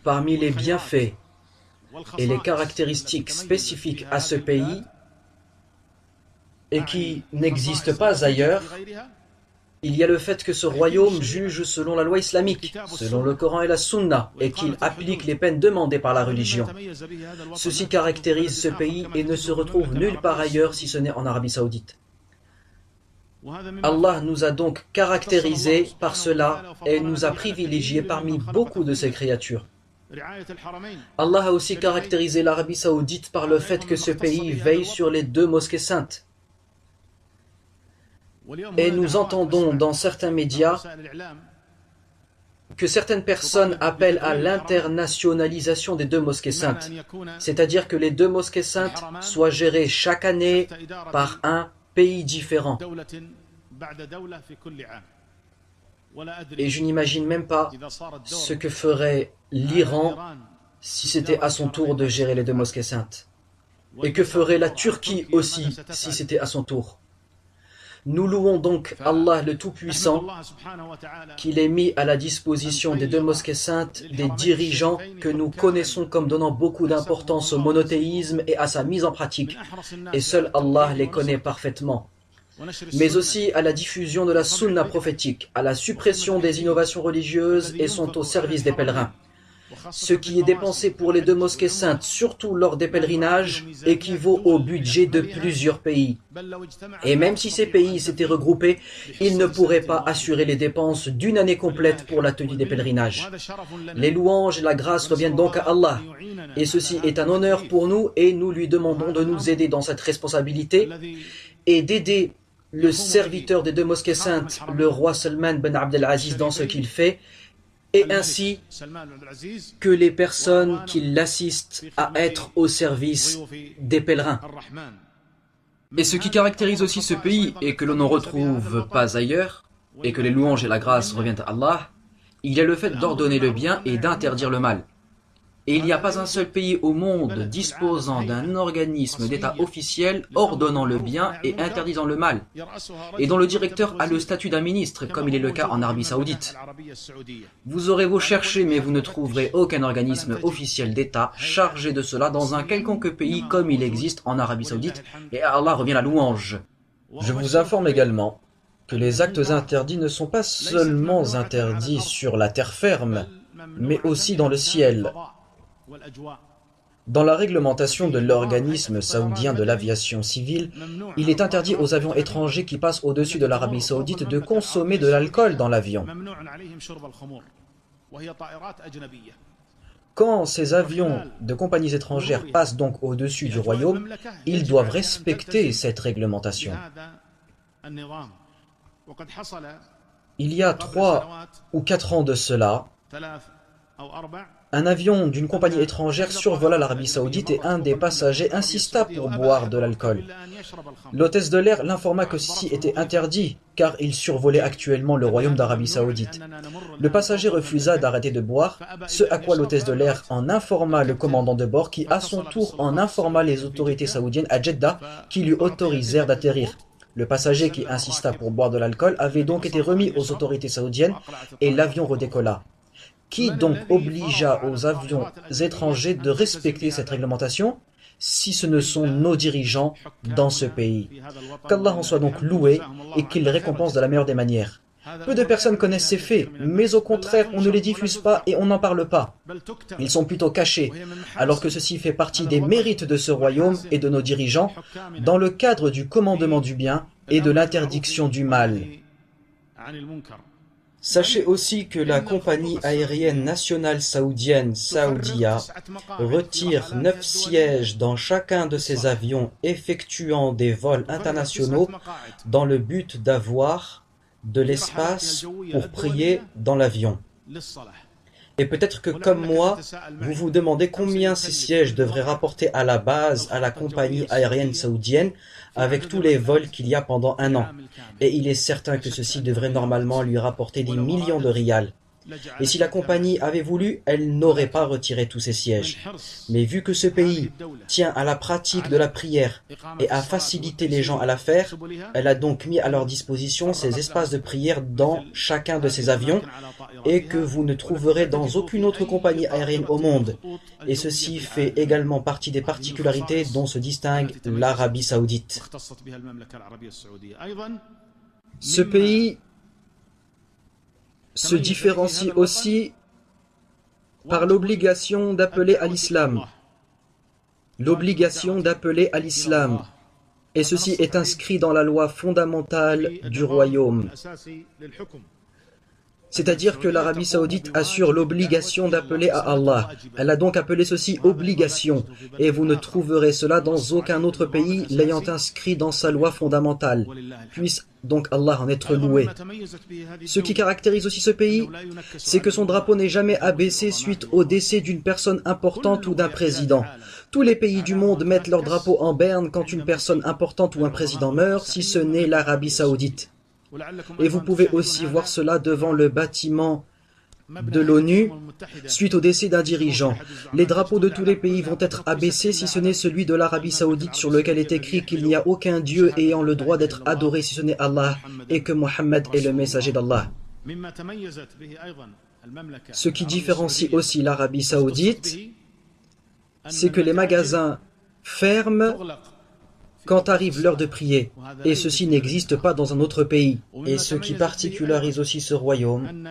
Parmi les bienfaits et les caractéristiques spécifiques à ce pays et qui n'existent pas ailleurs, il y a le fait que ce royaume juge selon la loi islamique, selon le Coran et la Sunna, et qu'il applique les peines demandées par la religion. Ceci caractérise ce pays et ne se retrouve nulle part ailleurs si ce n'est en Arabie Saoudite. Allah nous a donc caractérisés par cela et nous a privilégiés parmi beaucoup de ses créatures. Allah a aussi caractérisé l'Arabie Saoudite par le fait que ce pays veille sur les deux mosquées saintes. Et nous entendons dans certains médias que certaines personnes appellent à l'internationalisation des deux mosquées saintes, c'est-à-dire que les deux mosquées saintes soient gérées chaque année par un pays différent. Et je n'imagine même pas ce que ferait l'Iran si c'était à son tour de gérer les deux mosquées saintes. Et que ferait la Turquie aussi si c'était à son tour. Nous louons donc Allah le Tout-Puissant qu'il ait mis à la disposition des deux mosquées saintes des dirigeants que nous connaissons comme donnant beaucoup d'importance au monothéisme et à sa mise en pratique. Et seul Allah les connaît parfaitement. Mais aussi à la diffusion de la sunna prophétique, à la suppression des innovations religieuses et sont au service des pèlerins. Ce qui est dépensé pour les deux mosquées saintes, surtout lors des pèlerinages, équivaut au budget de plusieurs pays. Et même si ces pays s'étaient regroupés, ils ne pourraient pas assurer les dépenses d'une année complète pour la tenue des pèlerinages. Les louanges et la grâce reviennent donc à Allah. Et ceci est un honneur pour nous et nous lui demandons de nous aider dans cette responsabilité et d'aider le serviteur des deux mosquées saintes, le roi Salman ben Abdelaziz, dans ce qu'il fait, et ainsi que les personnes qui l'assistent à être au service des pèlerins. Et ce qui caractérise aussi ce pays et que l'on ne retrouve pas ailleurs, et que les louanges et la grâce reviennent à Allah, il y a le fait d'ordonner le bien et d'interdire le mal. Et il n'y a pas un seul pays au monde disposant d'un organisme d'État officiel ordonnant le bien et interdisant le mal, et dont le directeur a le statut d'un ministre, comme il est le cas en Arabie Saoudite. Vous aurez beau chercher, mais vous ne trouverez aucun organisme officiel d'État chargé de cela dans un quelconque pays comme il existe en Arabie Saoudite, et à Allah revient la louange. Je vous informe également que les actes interdits ne sont pas seulement interdits sur la terre ferme, mais aussi dans le ciel. Dans la réglementation de l'organisme saoudien de l'aviation civile, il est interdit aux avions étrangers qui passent au-dessus de l'Arabie Saoudite de consommer de l'alcool dans l'avion. Quand ces avions de compagnies étrangères passent donc au-dessus du royaume, ils doivent respecter cette réglementation. Il y a 3 ou 4 ans de cela, un avion d'une compagnie étrangère survola l'Arabie Saoudite et un des passagers insista pour boire de l'alcool. L'hôtesse de l'air l'informa que ceci était interdit, car il survolait actuellement le royaume d'Arabie Saoudite. Le passager refusa d'arrêter de boire, ce à quoi l'hôtesse de l'air en informa le commandant de bord, qui à son tour en informa les autorités saoudiennes à Jeddah, qui lui autorisèrent d'atterrir. Le passager qui insista pour boire de l'alcool avait donc été remis aux autorités saoudiennes et l'avion redécolla. Qui donc obligea aux avions étrangers de respecter cette réglementation si ce ne sont nos dirigeants dans ce pays? Qu'Allah en soit donc loué et qu'il récompense de la meilleure des manières. Peu de personnes connaissent ces faits, mais au contraire, on ne les diffuse pas et on n'en parle pas. Ils sont plutôt cachés, alors que ceci fait partie des mérites de ce royaume et de nos dirigeants dans le cadre du commandement du bien et de l'interdiction du mal. Sachez aussi que la compagnie aérienne nationale saoudienne, Saoudia, retire 9 sièges dans chacun de ses avions effectuant des vols internationaux dans le but d'avoir de l'espace pour prier dans l'avion. Et peut-être que comme moi, vous vous demandez combien ces sièges devraient rapporter à la base à la compagnie aérienne saoudienne avec tous les vols qu'il y a pendant un an. Et il est certain que ceci devrait normalement lui rapporter des millions de riyals. Et si la compagnie avait voulu, elle n'aurait pas retiré tous ses sièges. Mais vu que ce pays tient à la pratique de la prière et à faciliter les gens à la faire, elle a donc mis à leur disposition ces espaces de prière dans chacun de ses avions et que vous ne trouverez dans aucune autre compagnie aérienne au monde. Et ceci fait également partie des particularités dont se distingue l'Arabie Saoudite. Ce pays se différencie aussi par l'obligation d'appeler à l'islam. L'obligation d'appeler à l'islam. Et ceci est inscrit dans la loi fondamentale du royaume. C'est-à-dire que l'Arabie Saoudite assure l'obligation d'appeler à Allah. Elle a donc appelé ceci obligation, et vous ne trouverez cela dans aucun autre pays l'ayant inscrit dans sa loi fondamentale. Puisse donc Allah en être loué. Ce qui caractérise aussi ce pays, c'est que son drapeau n'est jamais abaissé suite au décès d'une personne importante ou d'un président. Tous les pays du monde mettent leur drapeau en berne quand une personne importante ou un président meurt, si ce n'est l'Arabie Saoudite. Et vous pouvez aussi voir cela devant le bâtiment de l'ONU suite au décès d'un dirigeant. Les drapeaux de tous les pays vont être abaissés si ce n'est celui de l'Arabie Saoudite sur lequel est écrit qu'il n'y a aucun Dieu ayant le droit d'être adoré si ce n'est Allah et que Mohammed est le messager d'Allah. Ce qui différencie aussi l'Arabie Saoudite, c'est que les magasins ferment quand arrive l'heure de prier, et ceci n'existe pas dans un autre pays. Et ce qui particularise aussi ce royaume,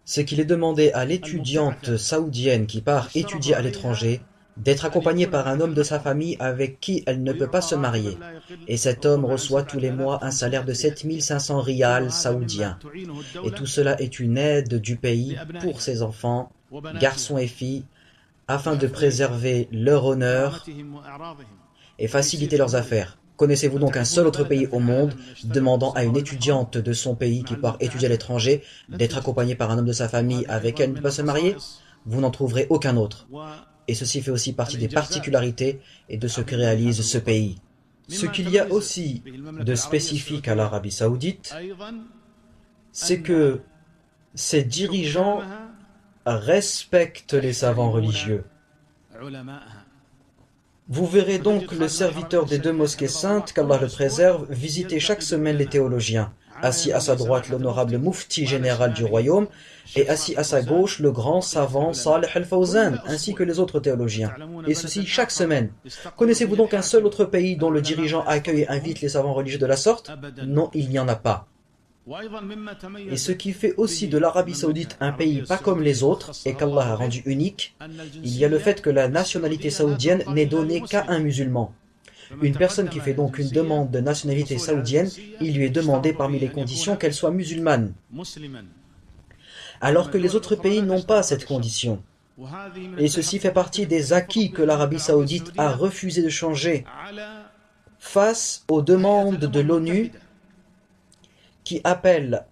c'est qu'il est demandé à l'étudiante saoudienne qui part étudier à l'étranger d'être accompagnée par un homme de sa famille avec qui elle ne peut pas se marier. Et cet homme reçoit tous les mois un salaire de 7500 riyals saoudiens. Et tout cela est une aide du pays pour ses enfants, garçons et filles, afin de préserver leur honneur et faciliter leurs affaires. Connaissez-vous donc un seul autre pays au monde demandant à une étudiante de son pays qui part étudier à l'étranger d'être accompagnée par un homme de sa famille avec elle ne peut pas se marier? Vous n'en trouverez aucun autre. Et ceci fait aussi partie des particularités et de ce que réalise ce pays. Ce qu'il y a aussi de spécifique à l'Arabie Saoudite, c'est que ses dirigeants respectent les savants religieux. Vous verrez donc le serviteur des deux mosquées saintes, qu'Allah le préserve, visiter chaque semaine les théologiens. Assis à sa droite, l'honorable Mufti général du royaume, et assis à sa gauche, le grand savant Salih al-Fawzan, ainsi que les autres théologiens. Et ceci chaque semaine. Connaissez-vous donc un seul autre pays dont le dirigeant accueille et invite les savants religieux de la sorte? Non, il n'y en a pas. Et ce qui fait aussi de l'Arabie Saoudite un pays pas comme les autres et qu'Allah a rendu unique, il y a le fait que la nationalité saoudienne n'est donnée qu'à un musulman. Une personne qui fait donc une demande de nationalité saoudienne, il lui est demandé parmi les conditions qu'elle soit musulmane. Alors que les autres pays n'ont pas cette condition. Et ceci fait partie des acquis que l'Arabie Saoudite a refusé de changer face aux demandes de l'ONU qui appelle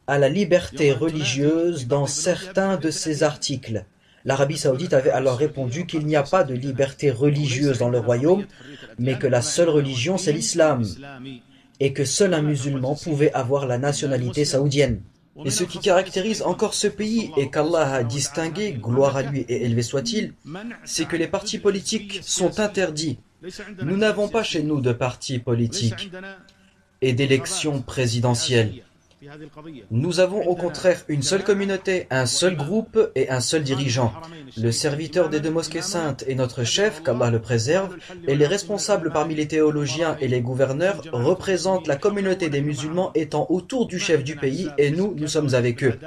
à la liberté religieuse dans certains de ses articles. L'Arabie Saoudite avait alors répondu qu'il n'y a pas de liberté religieuse dans le royaume, mais que la seule religion c'est l'islam, et que seul un musulman pouvait avoir la nationalité saoudienne. Et ce qui caractérise encore ce pays, et qu'Allah a distingué, gloire à lui et élevé soit-il, c'est que les partis politiques sont interdits. Nous n'avons pas chez nous de partis politiques et d'élections présidentielles. Nous avons au contraire une seule communauté, un seul groupe et un seul dirigeant. Le serviteur des deux mosquées saintes est notre chef, qu'Allah le préserve, et les responsables parmi les théologiens et les gouverneurs représentent la communauté des musulmans étant autour du chef du pays, et nous sommes avec eux.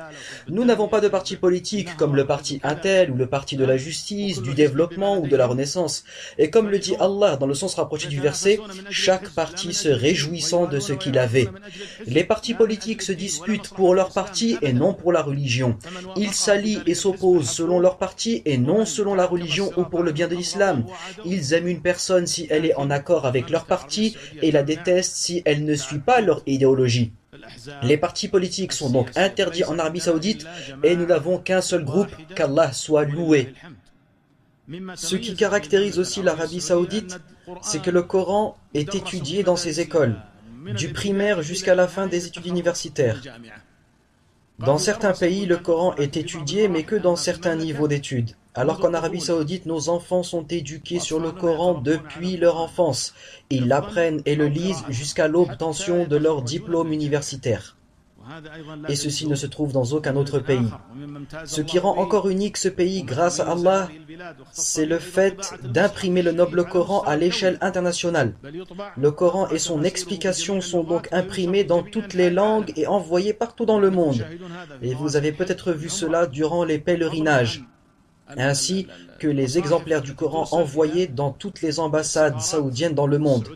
Nous n'avons pas de parti politique comme le parti Intel ou le parti de la justice, du développement ou de la renaissance. Et comme le dit Allah dans le sens rapproché du verset, chaque parti se réjouissant de ce qu'il avait. Les partis politiques se disputent pour leur parti et non pour la religion. Ils s'allient et s'opposent selon leur parti et non selon la religion ou pour le bien de l'islam. Ils aiment une personne si elle est en accord avec leur parti et la détestent si elle ne suit pas leur idéologie. Les partis politiques sont donc interdits en Arabie Saoudite et nous n'avons qu'un seul groupe, qu'Allah soit loué. Ce qui caractérise aussi l'Arabie Saoudite, c'est que le Coran est étudié dans ses écoles, du primaire jusqu'à la fin des études universitaires. Dans certains pays, le Coran est étudié, mais que dans certains niveaux d'études. Alors qu'en Arabie Saoudite, nos enfants sont éduqués sur le Coran depuis leur enfance. Ils l'apprennent et le lisent jusqu'à l'obtention de leur diplôme universitaire. Et ceci ne se trouve dans aucun autre pays. Ce qui rend encore unique ce pays grâce à Allah, c'est le fait d'imprimer le noble Coran à l'échelle internationale. Le Coran et son explication sont donc imprimés dans toutes les langues et envoyés partout dans le monde. Et vous avez peut-être vu cela durant les pèlerinages, ainsi que les exemplaires du Coran envoyés dans toutes les ambassades saoudiennes dans le monde.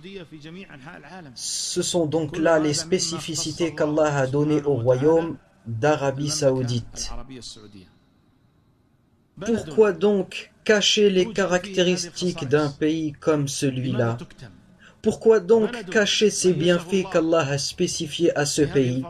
Ce sont donc là les spécificités qu'Allah a données au royaume d'Arabie Saoudite. Pourquoi donc cacher les caractéristiques d'un pays comme celui-là? Pourquoi donc cacher ces bienfaits qu'Allah a spécifiés à ce pays?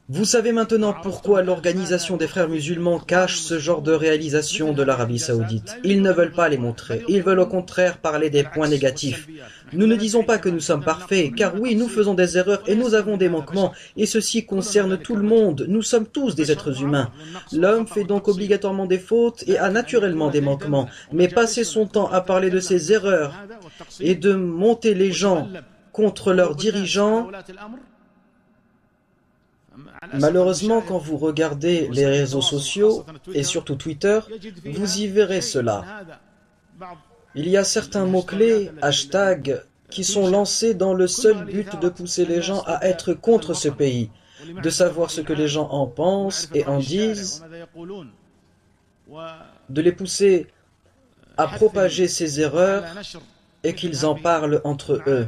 Vous savez maintenant pourquoi l'organisation des frères musulmans cache ce genre de réalisation de l'Arabie Saoudite. Ils ne veulent pas les montrer, ils veulent au contraire parler des points négatifs. Nous ne disons pas que nous sommes parfaits, car oui, nous faisons des erreurs et nous avons des manquements, et ceci concerne tout le monde, nous sommes tous des êtres humains. L'homme fait donc obligatoirement des fautes et a naturellement des manquements, mais passer son temps à parler de ses erreurs et de monter les gens contre leurs dirigeants. Malheureusement, quand vous regardez les réseaux sociaux, et surtout Twitter, vous y verrez cela. Il y a certains mots-clés, hashtags, qui sont lancés dans le seul but de pousser les gens à être contre ce pays, de savoir ce que les gens en pensent et en disent, de les pousser à propager ces erreurs et qu'ils en parlent entre eux.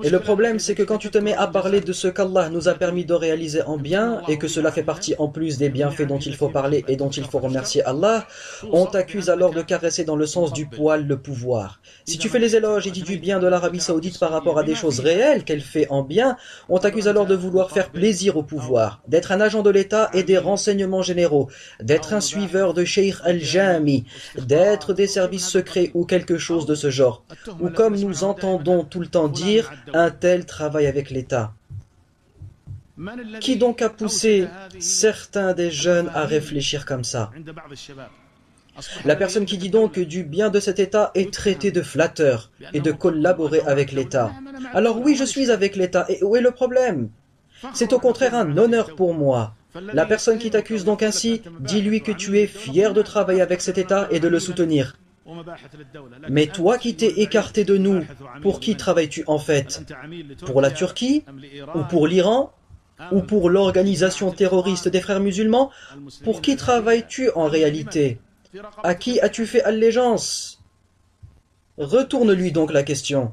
Et le problème, c'est que quand tu te mets à parler de ce qu'Allah nous a permis de réaliser en bien, et que cela fait partie en plus des bienfaits dont il faut parler et dont il faut remercier Allah, on t'accuse alors de caresser dans le sens du poil le pouvoir. Si tu fais les éloges et dis du bien de l'Arabie Saoudite par rapport à des choses réelles qu'elle fait en bien, on t'accuse alors de vouloir faire plaisir au pouvoir, d'être un agent de l'État et des renseignements généraux, d'être un suiveur de Sheikh Al-Jami, d'être des services secrets ou quelque chose de ce genre. Ou comme nous entendons tout le temps dire, un tel travaille avec l'État. Qui donc a poussé certains des jeunes à réfléchir comme ça? La personne qui dit donc que du bien de cet État est traitée de flatteur et de collaborer avec l'État. Alors oui, je suis avec l'État, et où est le problème? C'est au contraire un honneur pour moi. La personne qui t'accuse donc ainsi, dis-lui que tu es fier de travailler avec cet État et de le soutenir. Mais toi qui t'es écarté de nous, pour qui travailles-tu en fait? Pour la Turquie? Ou pour l'Iran? Ou pour l'organisation terroriste des frères musulmans? Pour qui travailles-tu en réalité? À qui as-tu fait allégeance? Retourne-lui donc la question.